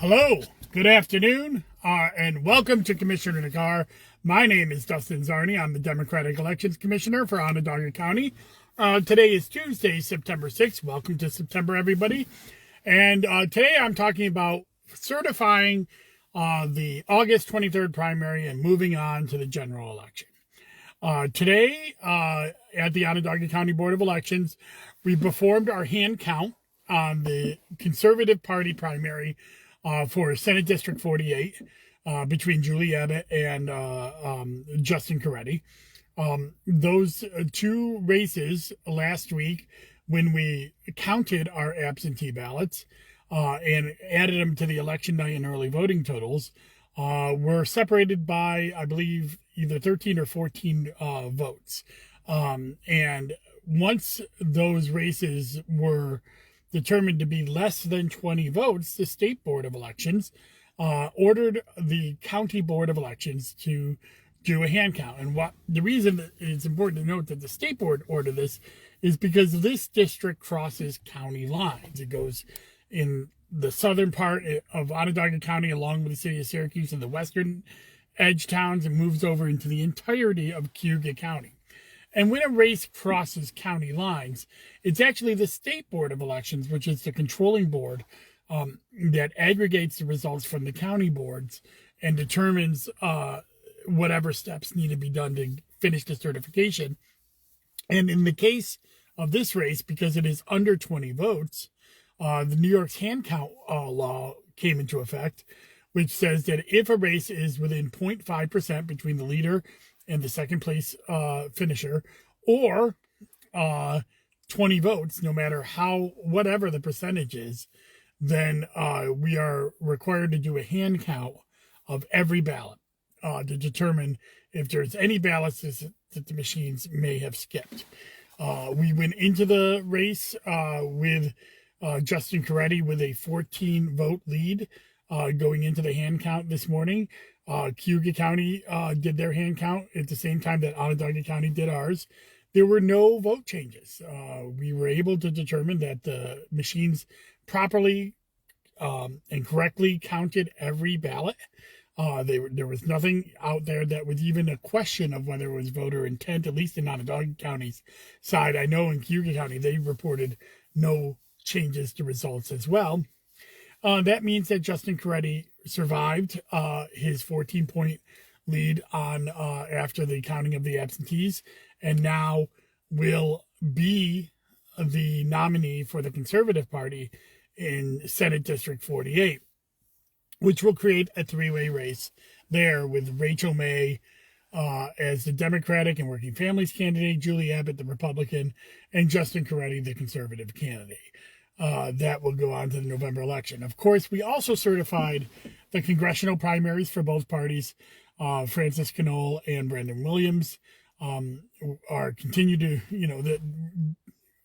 Hello, good afternoon, and welcome to Commissioner in a Car. My name is Dustin Zarni. I'm the Democratic Elections Commissioner for Onondaga County. Today is Tuesday, September 6th. Welcome to September, everybody. And today I'm talking about certifying the August 23rd primary and moving on to the general election. Today, at the Onondaga County Board of Elections, we performed our hand count on the Conservative Party primary for Senate District 48 between Julie Abbott and Justin Corretti. Those two races last week, when we counted our absentee ballots and added them to the election night and early voting totals, were separated by, I believe, either 13 or 14 votes. And once those races were determined to be less than 20 votes, the State Board of Elections ordered the County Board of Elections to do a hand count. And the reason that it's important to note that the State Board ordered this is because this district crosses county lines. It goes in the southern part of Onondaga County along with the city of Syracuse and the western edge towns and moves over into the entirety of Cayuga County. And when a race crosses county lines, it's actually the State Board of Elections, which is the controlling board that aggregates the results from the county boards and determines whatever steps need to be done to finish the certification. And in the case of this race, because it is under 20 votes, the New York's hand count law came into effect, which says that if a race is within 0.5% between the leader and the second place finisher, or 20 votes, no matter whatever the percentage is, then we are required to do a hand count of every ballot to determine if there's any ballots that the machines may have skipped. We went into the race with Justin Corretti with a 14-vote lead going into the hand count this morning. Cayuga County did their hand count at the same time that Onondaga County did ours. There were no vote changes. We were able to determine that the machines properly and correctly counted every ballot. There was nothing out there that was even a question of whether it was voter intent, at least in Onondaga County's side. I know in Cayuga County, they reported no changes to results as well. That means that Justin Corretti survived his 14-point lead on after the counting of the absentees, and now will be the nominee for the Conservative Party in Senate District 48, which will create a three-way race there with Rachel May as the Democratic and Working Families candidate, Julie Abbott, the Republican, and Justin Corretti, the Conservative candidate. That will go on to the November election. Of course, we also certified the congressional primaries for both parties. Francis Knoll and Brandon Williams are continue to,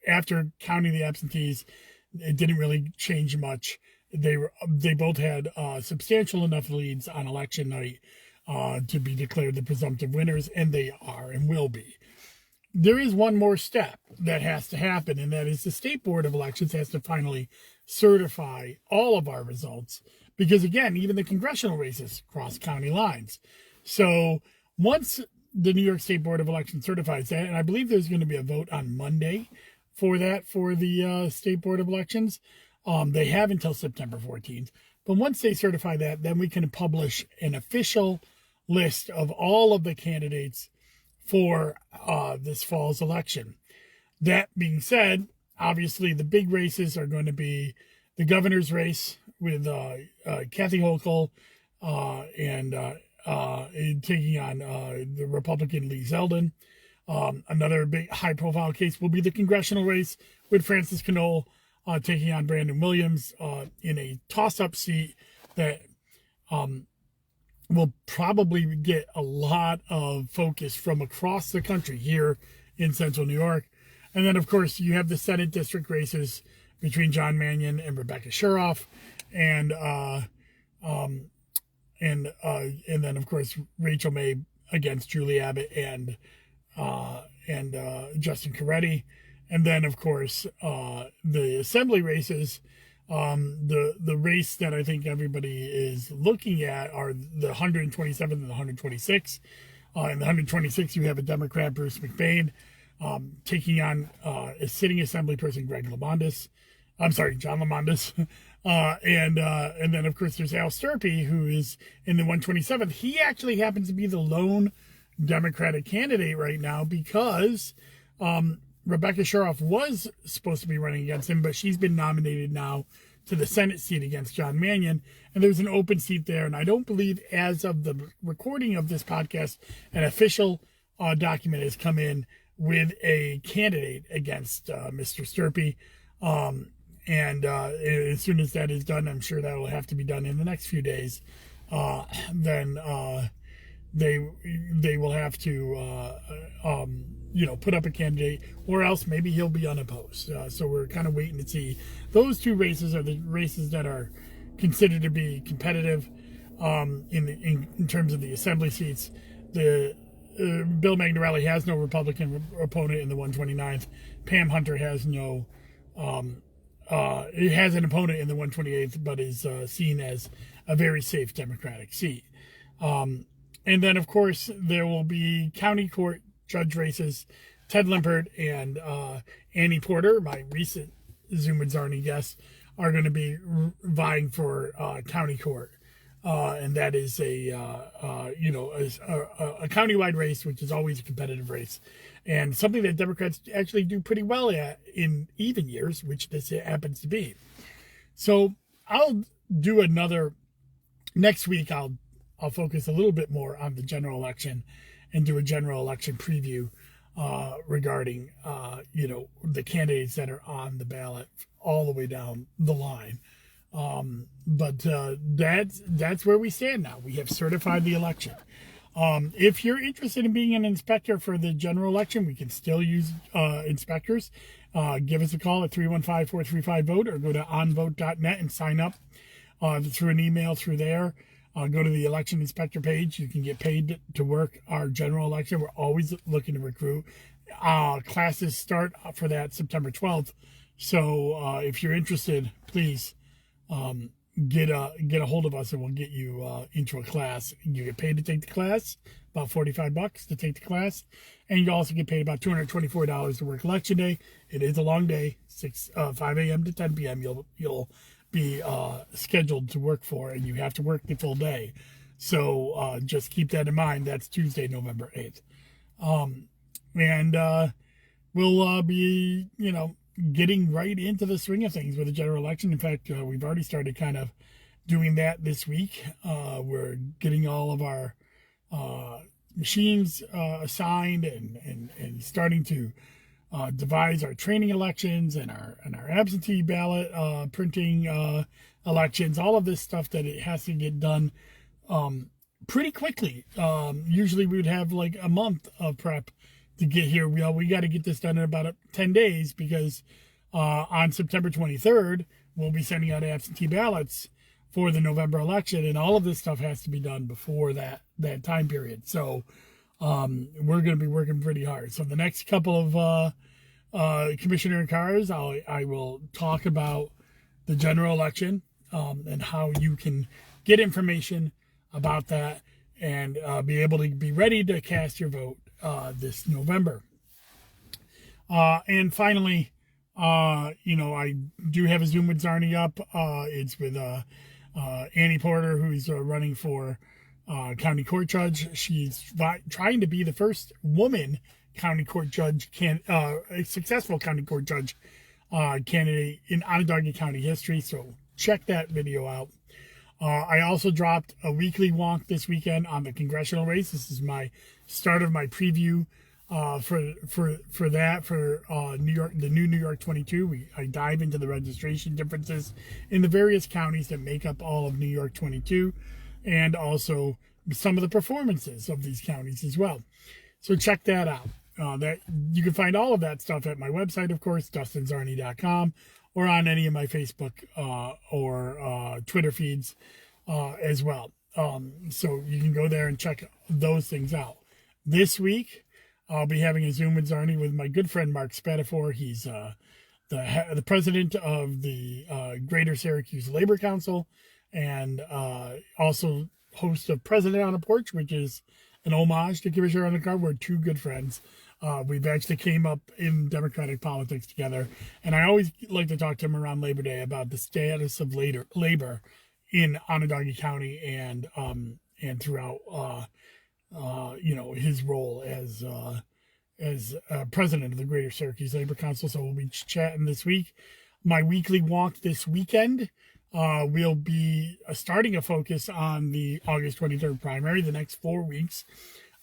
after counting the absentees, it didn't really change much. They both had substantial enough leads on election night to be declared the presumptive winners, and they are and will be. There is one more step that has to happen, and that is the State Board of Elections has to finally certify all of our results, because again, even the congressional races cross county lines. So once the New York State Board of Elections certifies that, and I believe there's going to be a vote on Monday for the State Board of Elections, they have until September 14th. But once they certify that, then we can publish an official list of all of the candidates for this fall's election. That being said, obviously the big races are going to be the governor's race with Kathy Hochul and taking on the Republican Lee Zeldin. Another big high-profile case will be the congressional race with Francis Knoll taking on Brandon Williams in a toss-up seat that will probably get a lot of focus from across the country here in central New York. And then, of course, you have the Senate district races between John Mannion and Rebecca Shuroff, and then, of course, Rachel May against Julie Abbott and Justin Corretti. And then, of course, the assembly races The race that I think everybody is looking at are the 127th and the 126th. In the 126th, you have a Democrat, Bruce McBain, taking on a sitting assembly person, John Lamondis. And then, of course, there's Al Sturpey, who is in the 127th. He actually happens to be the lone Democratic candidate right now because Rebecca Sherriff was supposed to be running against him, but she's been nominated now to the Senate seat against John Mannion, and there's an open seat there. And I don't believe, as of the recording of this podcast, an official document has come in with a candidate against Mr. Sturpey. And as soon as that is done, I'm sure that will have to be done in the next few days. Then they will have to put up a candidate, or else maybe he'll be unopposed. So we're kind of waiting to see. Those two races are the races that are considered to be competitive in terms of the assembly seats. The Bill Magnarelli has no Republican opponent in the 129th. Pam Hunter has no. It has an opponent in the 128th, but is seen as a very safe Democratic seat. And then, of course, there will be county court judge races. Ted Limpert and Annie Porter, my recent Zoom with Zarni guests, are going to be vying for county court. And that is a countywide race, which is always a competitive race, and something that Democrats actually do pretty well at in even years, which this happens to be. So I'll do another next week. I'll focus a little bit more on the general election and do a general election preview regarding the candidates that are on the ballot all the way down the line. But that's where we stand now. We have certified the election. If you're interested in being an inspector for the general election, we can still use inspectors. Give us a call at 315-435-VOTE or go to onvote.net and sign up through an email through there. Go to the election inspector page. You can get paid to work our general election. We're always looking to recruit. Classes start for that September 12th. So if you're interested, please get a hold of us and we'll get you into a class. You get paid to take the class, about $45 to take the class, and you also get paid about $224 to work election day. It is a long day, 5 a.m. to 10 p.m. You'll be scheduled to work for, and you have to work the full day. So just keep that in mind. That's Tuesday, November 8th. And we'll be, getting right into the swing of things with the general election. In fact, we've already started kind of doing that this week. We're getting all of our machines assigned and starting to devise our training elections and our absentee ballot printing elections. All of this stuff that it has to get done pretty quickly. Usually we would have like a month of prep to get here. We got to get this done in about 10 days because on September 23rd, we'll be sending out absentee ballots for the November election, and all of this stuff has to be done before that time period. So we're going to be working pretty hard. So the next couple of Commissioner in Cars, I will talk about the general election and how you can get information about that and be able to be ready to cast your vote this November. And finally, I do have a Zoom with Zarni up. It's with Annie Porter, who's running for county court judge. She's trying to be the first woman county court judge, a successful county court judge candidate in Onondaga County history. So check that video out. I also dropped a weekly wonk this weekend on the congressional race. This is my start of my preview for New York, the new New York 22. I dive into the registration differences in the various counties that make up all of New York 22, and also some of the performances of these counties as well. So check that out. That you can find all of that stuff at my website, of course, DustinZarni.com, or on any of my Facebook or Twitter feeds as well. So you can go there and check those things out. This week, I'll be having a Zoom with Zarni with my good friend Mark Spatafor. He's the president of the Greater Syracuse Labor Council, and also host of President on a Porch, which is an homage to Commissioner on the Car. We're two good friends. We've actually came up in Democratic politics together, and I always like to talk to him around Labor Day about the status of labor in Onondaga County and throughout his role as president of the Greater Syracuse Labor Council. So we'll be chatting this week. My weekly walk this weekend, we'll be starting a focus on the August 23rd primary. The next 4 weeks,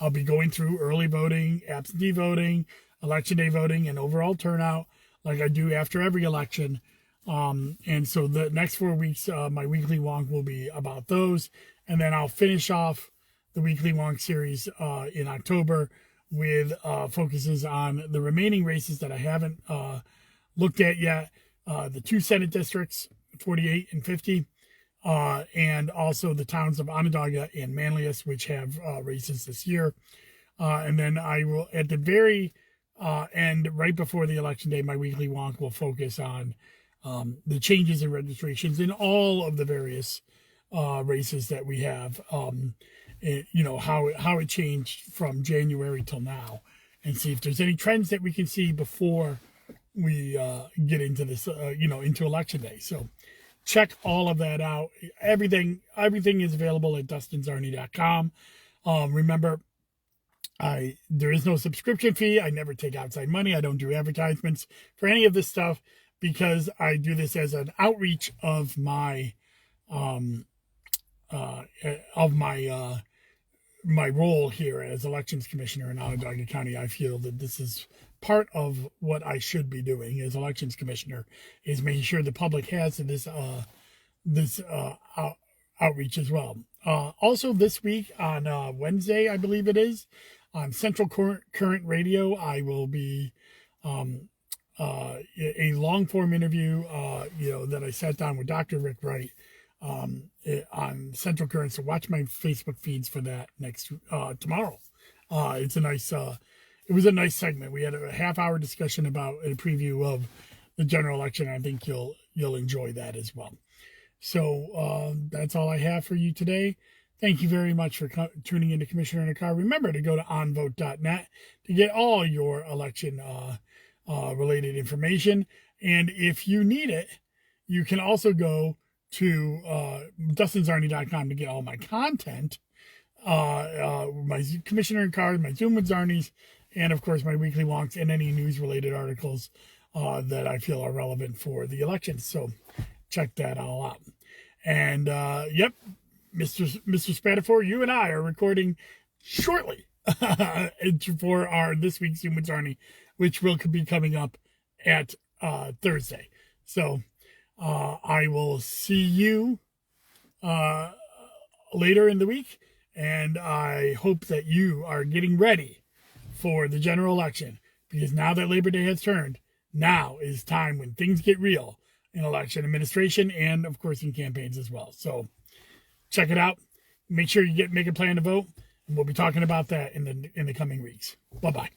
I'll be going through early voting, absentee voting, election day voting, and overall turnout like I do after every election. And so the next 4 weeks, my weekly wonk will be about those. And then I'll finish off the weekly wonk series in October with focuses on the remaining races that I haven't looked at yet. The 2 Senate districts, 48 and 50, and also the towns of Onondaga and Manlius, which have races this year. And then I will, at the very end, right before the election day, my weekly wonk will focus on the changes in registrations in all of the various races that we have, how it changed from January till now, and see if there's any trends that we can see before we get into this, into election day. So check all of that out. Everything is available at dustinzarny.com. Remember, there is no subscription fee. I never take outside money. I don't do advertisements for any of this stuff, because I do this as an outreach of my my role here as elections commissioner in Onondaga County. I feel that this is part of what I should be doing as elections commissioner, is making sure the public has this outreach as well. Also this week on Wednesday, I believe it is, on Central Current Radio, I will be a long form interview, that I sat down with Dr. Rick Wright on Central Current. So watch my Facebook feeds for that tomorrow. It's a nice, it was a nice segment. We had a half-hour discussion about a preview of the general election. I think you'll enjoy that as well. So that's all I have for you today. Thank you very much for tuning into Commissioner in a Car. Remember to go to onvote.net to get all your election related information. And if you need it, you can also go to dustinzarny.com to get all my content, my Commissioner in Cars, my Zoom with Zarnies, and of course my weekly wonks and any news related articles that I feel are relevant for the elections. So check that all out. And yep, Mr. Spatafor, you and I are recording shortly for our this week's Zoom with Zarny, which will be coming up at Thursday. So I will see you later in the week, and I hope that you are getting ready for the general election, because now that Labor Day has turned, now is time when things get real in election administration and, of course, in campaigns as well. So check it out. Make sure you make a plan to vote, and we'll be talking about that in the coming weeks. Bye-bye.